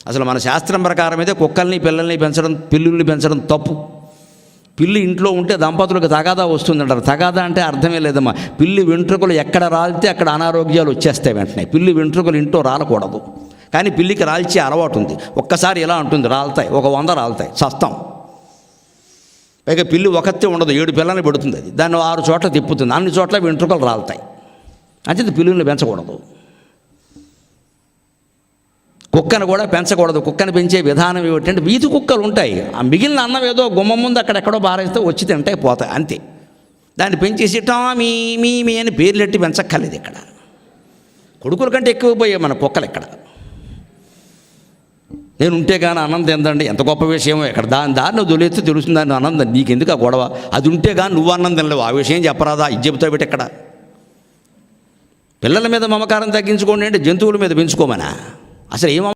అసలు మన శాస్త్రం ప్రకారం అయితే కుక్కల్ని పిల్లల్ని పెంచడం, పిల్లుల్ని పెంచడం తప్పు. పిల్లి ఇంట్లో ఉంటే దంపతులకు తగాదా వస్తుందంటారు. తగాదా అంటే అర్థమే లేదమ్మా. పిల్లి వెంట్రుకలు ఎక్కడ రాలితే అక్కడ అనారోగ్యాలు వచ్చేస్తాయి వెంటనే. పిల్లి వెంట్రుకలు ఇంట్లో రాలకూడదు. కానీ పిల్లికి రాల్చే అలవాటు ఉంది. ఒక్కసారి ఇలా ఉంటుంది, రాలుతాయి, 100 రాలుతాయి, చస్తాం. పైగా పిల్లి ఒకతే ఉండదు, 7 పిల్లల్ని పెడుతుంది. అది దాన్ని 6 చోట్ల తిప్పుతుంది, అన్ని చోట్ల వెంట్రుకలు రాలుతాయి. అంటే పిల్లుల్ని పెంచకూడదు. కుక్కను కూడా పెంచకూడదు. కుక్కను పెంచే విధానం ఏమిటంటే, వీధి కుక్కలు ఉంటాయి, ఆ మిగిలిన అన్నం ఏదో గుమ్మం ముందు అక్కడెక్కడో బారేస్తే వచ్చి తింటాయి, పోతాయి, అంతే. దాన్ని పెంచేసి టామీ మీ అని పేర్లెట్టి పెంచక్కర్లేదు. ఇక్కడ కొడుకుల కంటే ఎక్కువైపోయాయి మన కుక్కలు. ఇక్కడ నేను ఉంటే కానీ అన్నం తిందండి, ఎంత గొప్ప విషయమో. ఇక్కడ దాన్ని వదిలేస్తే తెలుస్తుంది దాన్ని ఆనందం. నీకెందుకు ఆ గొడవ? అది ఉంటే కానీ నువ్వు అన్నం తినలేవు, ఆ విషయం చెప్పరాదా? ఇది చెబుతావు పెట్టి. ఇక్కడ పిల్లల మీద మమకారం తగ్గించుకోండి అంటే జంతువుల మీద పెంచుకోమనా? అసలు ఏమో